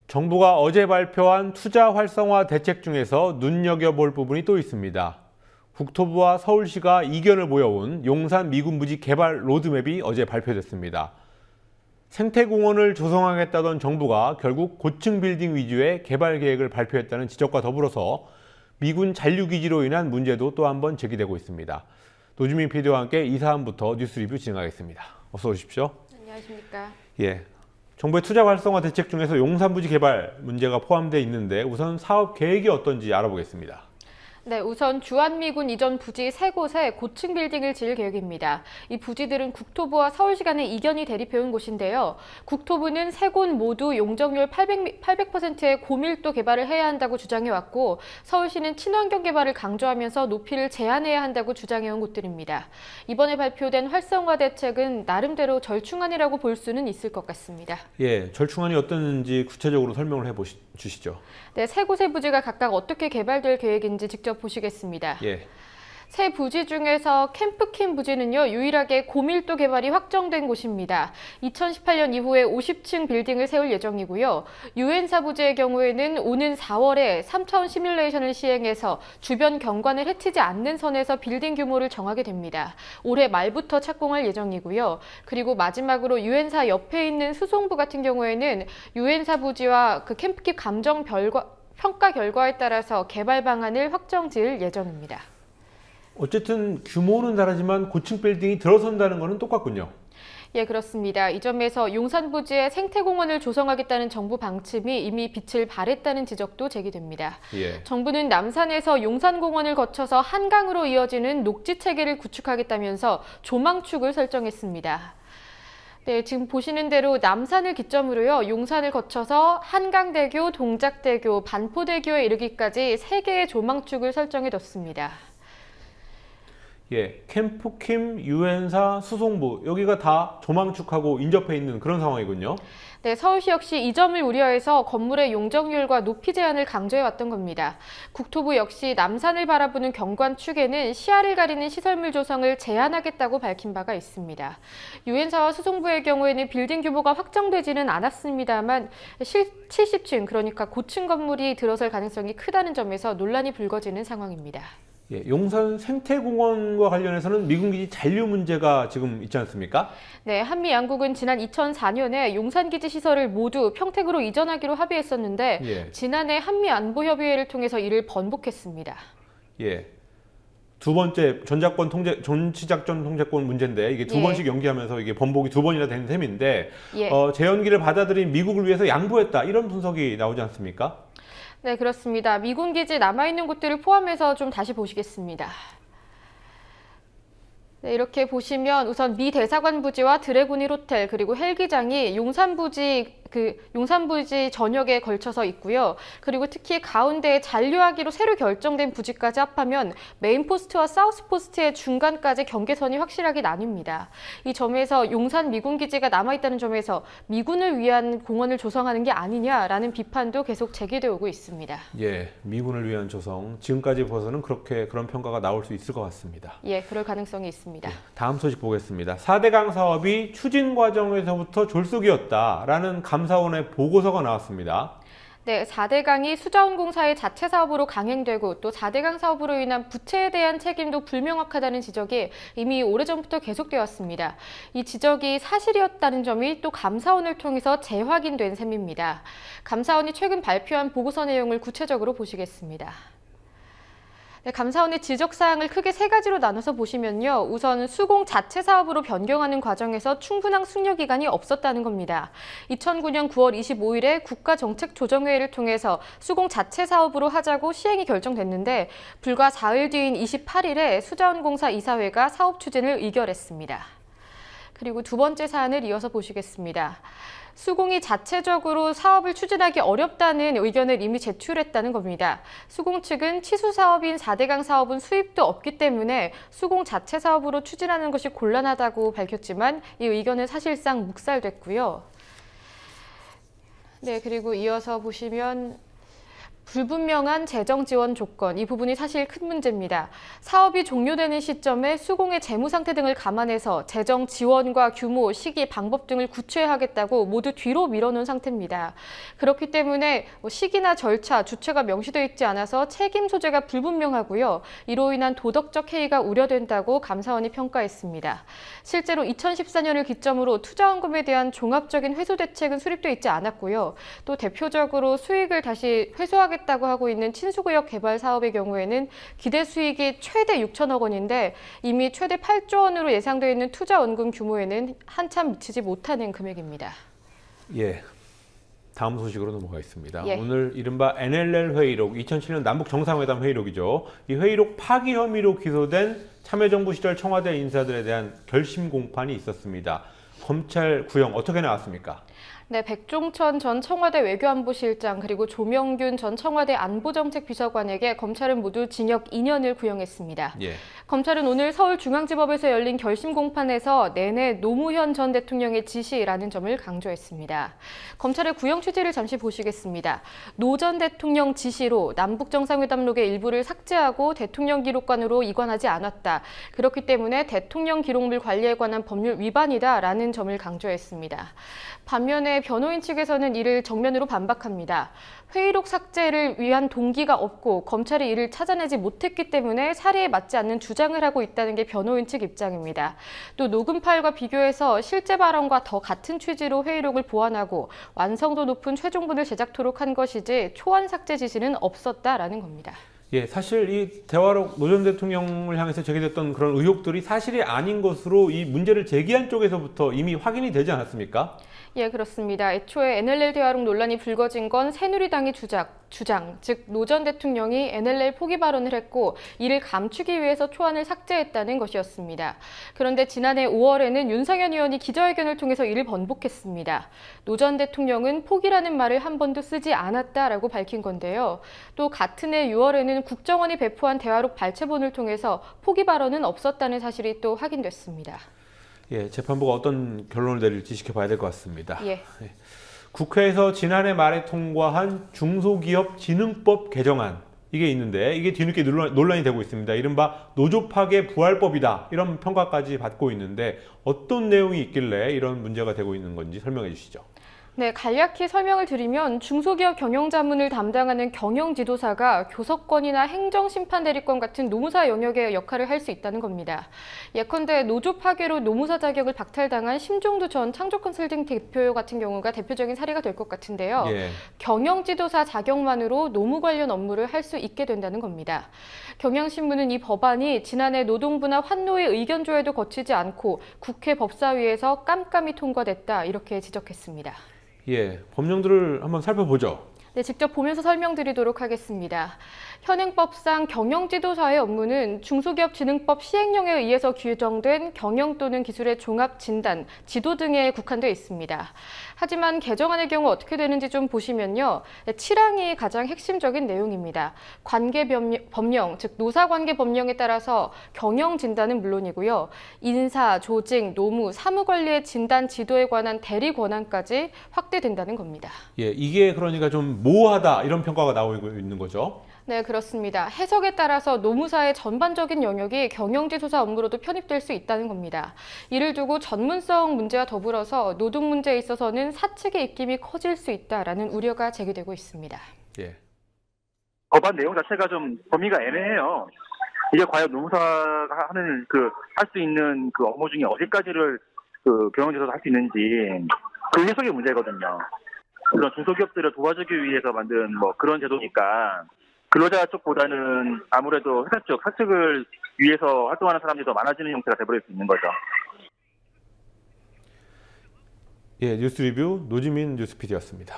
정부가 어제 발표한 투자 활성화 대책 중에서 눈여겨볼 부분이 또 있습니다. 국토부와 서울시가 이견을 보여온 용산 미군부지 개발 로드맵이 어제 발표됐습니다. 생태공원을 조성하겠다던 정부가 결국 고층 빌딩 위주의 개발 계획을 발표했다는 지적과 더불어서 미군 잔류기지로 인한 문제도 또 한 번 제기되고 있습니다. 노주민 PD와 함께 이 사안부터 뉴스 리뷰 진행하겠습니다. 어서 오십시오. 안녕하십니까. 예. 정부의 투자 활성화 대책 중에서 용산부지 개발 문제가 포함되어 있는데 우선 사업 계획이 어떤지 알아보겠습니다. 네, 우선 주한미군 이전 부지 3곳에 고층 빌딩을 지을 계획입니다. 이 부지들은 국토부와 서울시 간의 이견이 대립해온 곳인데요. 국토부는 3곳 모두 용적률 800%의 고밀도 개발을 해야 한다고 주장해왔고, 서울시는 친환경 개발을 강조하면서 높이를 제한해야 한다고 주장해온 곳들입니다. 이번에 발표된 활성화 대책은 나름대로 절충안이라고 볼 수는 있을 것 같습니다. 예, 절충안이 어떤지 구체적으로 설명을 해주시죠. 네, 3곳의 부지가 각각 어떻게 개발될 계획인지 직접 보시겠습니다. 예. 새 부지 중에서 캠프킴 부지는요, 유일하게 고밀도 개발이 확정된 곳입니다. 2018년 이후에 50층 빌딩을 세울 예정이고요. 유엔사 부지의 경우에는 오는 4월에 3차원 시뮬레이션을 시행해서 주변 경관을 해치지 않는 선에서 빌딩 규모를 정하게 됩니다. 올해 말부터 착공할 예정이고요. 그리고 마지막으로 유엔사 옆에 있는 수송부 같은 경우에는 유엔사 부지와 그 캠프킴 평가 결과에 따라서 개발 방안을 확정 지을 예정입니다. 어쨌든 규모는 다르지만 고층 빌딩이 들어선다는 것은 똑같군요. 예, 그렇습니다. 이 점에서 용산 부지에 생태공원을 조성하겠다는 정부 방침이 이미 빛을 발했다는 지적도 제기됩니다. 예. 정부는 남산에서 용산공원을 거쳐서 한강으로 이어지는 녹지 체계를 구축하겠다면서 조망축을 설정했습니다. 네, 지금 보시는 대로 남산을 기점으로요, 용산을 거쳐서 한강대교, 동작대교, 반포대교에 이르기까지 3개의 조망축을 설정해뒀습니다. 예, 캠프킴, 유엔사, 수송부 여기가 다 조망축하고 인접해 있는 그런 상황이군요. 네, 서울시 역시 이 점을 우려해서 건물의 용적률과 높이 제한을 강조해왔던 겁니다. 국토부 역시 남산을 바라보는 경관축에는 시야를 가리는 시설물 조성을 제한하겠다고 밝힌 바가 있습니다. 유엔사와 수송부의 경우에는 빌딩 규모가 확정되지는 않았습니다만 70층, 그러니까 고층 건물이 들어설 가능성이 크다는 점에서 논란이 불거지는 상황입니다. 예, 용산 생태공원과 관련해서는 미군기지 잔류 문제가 지금 있지 않습니까? 네, 한미 양국은 지난 2004년에 용산기지 시설을 모두 평택으로 이전하기로 합의했었는데 예. 지난해 한미 안보협의회를 통해서 이를 번복했습니다. 예. 두 번째 전치작전 통제권 문제인데 이게 두 번씩 연기하면서 이게 번복이 2번이나 된 셈인데 재연기를 받아들인 미국을 위해서 양보했다 이런 분석이 나오지 않습니까? 네, 그렇습니다. 미군 기지 남아있는 곳들을 포함해서 좀 다시 보시겠습니다. 네, 이렇게 보시면 우선 미 대사관 부지와 드래곤힐 호텔 그리고 헬기장이 용산부지 전역에 걸쳐서 있고요. 그리고 특히 가운데에 잔류하기로 새로 결정된 부지까지 합하면 메인포스트와 사우스포스트의 중간까지 경계선이 확실하게 나뉩니다. 이 점에서 용산 미군기지가 남아있다는 점에서 미군을 위한 공원을 조성하는 게 아니냐라는 비판도 계속 제기되어 오고 있습니다. 예, 미군을 위한 조성, 지금까지 봐서는 그런 평가가 나올 수 있을 것 같습니다. 예, 그럴 가능성이 있습니다. 예, 다음 소식 보겠습니다. 4대강 사업이 추진 과정에서부터 졸속이었다라는 감사원의 보고서가 나왔습니다. 네, 4대강이 수자원공사의 자체 사업으로 강행되고 또 4대강 사업으로 인한 부채에 대한 책임도 불명확하다는 지적이 이미 오래전부터 계속되었습니다. 이 지적이 사실이었다는 점이 또 감사원을 통해서 재확인된 셈입니다. 감사원이 최근 발표한 보고서 내용을 구체적으로 보시겠습니다. 네, 감사원의 지적사항을 크게 3가지로 나눠서 보시면요. 우선 수공 자체 사업으로 변경하는 과정에서 충분한 숙려 기간이 없었다는 겁니다. 2009년 9월 25일에 국가정책조정회의를 통해서 수공 자체 사업으로 하자고 시행이 결정됐는데 불과 4일 뒤인 28일에 수자원공사 이사회가 사업 추진을 의결했습니다. 그리고 두 번째 사안을 이어서 보시겠습니다. 수공이 자체적으로 사업을 추진하기 어렵다는 의견을 이미 제출했다는 겁니다. 수공 측은 치수 사업인 4대강 사업은 수입도 없기 때문에 수공 자체 사업으로 추진하는 것이 곤란하다고 밝혔지만 이 의견은 사실상 묵살됐고요. 네, 그리고 이어서 보시면 불분명한 재정 지원 조건, 이 부분이 사실 큰 문제입니다. 사업이 종료되는 시점에 수공의 재무 상태 등을 감안해서 재정 지원과 규모, 시기, 방법 등을 구체화하겠다고 모두 뒤로 밀어놓은 상태입니다. 그렇기 때문에 시기나 절차, 주체가 명시되어 있지 않아서 책임 소재가 불분명하고요. 이로 인한 도덕적 해이가 우려된다고 감사원이 평가했습니다. 실제로 2014년을 기점으로 투자원금에 대한 종합적인 회수 대책은 수립돼 있지 않았고요. 또 대표적으로 수익을 다시 회수하겠다고 하고 있는 친수구역 개발 사업의 경우에는 기대 수익이 최대 6천억 원인데 이미 최대 8조 원으로 예상되어 있는 투자 원금 규모에는 한참 미치지 못하는 금액입니다. 예. 다음 소식으로 넘어가겠습니다. 예. 오늘 이른바 NLL 회의록, 2007년 남북 정상회담 회의록이죠. 이 회의록 파기 혐의로 기소된 참여정부 시절 청와대 인사들에 대한 결심 공판이 있었습니다. 검찰 구형 어떻게 나왔습니까? 네, 백종천 전 청와대 외교안보실장 그리고 조명균 전 청와대 안보정책비서관에게 검찰은 모두 징역 2년을 구형했습니다. 예. 검찰은 오늘 서울중앙지법에서 열린 결심 공판에서 내내 노무현 전 대통령의 지시라는 점을 강조했습니다. 검찰의 구형 취지를 잠시 보시겠습니다. 노 전 대통령 지시로 남북정상회담록의 일부를 삭제하고 대통령 기록관으로 이관하지 않았다. 그렇기 때문에 대통령 기록물 관리에 관한 법률 위반이다라는 점을 강조했습니다. 반면에 변호인 측에서는 이를 정면으로 반박합니다. 회의록 삭제를 위한 동기가 없고 검찰이 이를 찾아내지 못했기 때문에 사리에 맞지 않는 주장을 하고 있다는 게 변호인 측 입장입니다. 또 녹음 파일과 비교해서 실제 발언과 더 같은 취지로 회의록을 보완하고 완성도 높은 최종본을 제작토록 한 것이지 초안 삭제 지시는 없었다라는 겁니다. 예, 사실 이 대화록 노 전 대통령을 향해서 제기됐던 그런 의혹들이 사실이 아닌 것으로 이 문제를 제기한 쪽에서부터 이미 확인이 되지 않았습니까? 예, 그렇습니다. 애초에 NLL 대화록 논란이 불거진 건 새누리당의 주장, 즉 노 전 대통령이 NLL 포기 발언을 했고 이를 감추기 위해서 초안을 삭제했다는 것이었습니다. 그런데 지난해 5월에는 윤상현 의원이 기자회견을 통해서 이를 번복했습니다. 노 전 대통령은 포기라는 말을 한 번도 쓰지 않았다라고 밝힌 건데요. 또 같은 해 6월에는 국정원이 배포한 대화록 발췌본을 통해서 포기 발언은 없었다는 사실이 또 확인됐습니다. 예, 재판부가 어떤 결론을 내릴지 지켜봐야 될 것 같습니다. 예. 국회에서 지난해 말에 통과한 중소기업진흥법 개정안, 이게 있는데 이게 뒤늦게 논란이 되고 있습니다. 이른바 노조 파괴 부활법이다, 이런 평가까지 받고 있는데 어떤 내용이 있길래 이런 문제가 되고 있는 건지 설명해 주시죠. 네, 간략히 설명을 드리면 중소기업 경영자문을 담당하는 경영지도사가 교섭권이나 행정심판대리권 같은 노무사 영역의 역할을 할 수 있다는 겁니다. 예컨대 노조 파괴로 노무사 자격을 박탈당한 심종두 전 창조컨설팅 대표 같은 경우가 대표적인 사례가 될 것 같은데요. 예. 경영지도사 자격만으로 노무 관련 업무를 할 수 있게 된다는 겁니다. 경향신문은 이 법안이 지난해 노동부나 환노의 의견 조회도 거치지 않고 국회 법사위에서 깜깜이 통과됐다, 이렇게 지적했습니다. 예, 법령들을 한번 살펴보죠. 네, 직접 보면서 설명드리도록 하겠습니다. 현행법상 경영지도사의 업무는 중소기업진흥법 시행령에 의해서 규정된 경영 또는 기술의 종합 진단, 지도 등에 국한되어 있습니다. 하지만 개정안의 경우 어떻게 되는지 좀 보시면요. 7항이 가장 핵심적인 내용입니다. 관계법령, 즉 노사관계법령에 따라서 경영진단은 물론이고요. 인사, 조직, 노무, 사무관리의 진단, 지도에 관한 대리 권한까지 확대된다는 겁니다. 예, 이게 그러니까 좀 모호하다, 이런 평가가 나오고 있는 거죠. 네, 그렇습니다. 해석에 따라서 노무사의 전반적인 영역이 경영지도사 업무로도 편입될 수 있다는 겁니다. 이를 두고 전문성 문제와 더불어서 노동 문제에 있어서는 사측의 입김이 커질 수 있다라는 우려가 제기되고 있습니다. 예. 법안 내용 자체가 좀 범위가 애매해요. 이게 과연 노무사가 하는 할 수 있는 그 업무 중에 어디까지를 경영지도사 할 수 있는지 그 해석의 문제거든요. 그런 중소기업들을 도와주기 위해서 만든 그런 제도니까 근로자 쪽보다는 아무래도 회사 쪽, 사측을 위해서 활동하는 사람들이 더 많아지는 형태가 돼버릴 수 있는 거죠. 예, 뉴스 리뷰 노지민 뉴스 PD였습니다.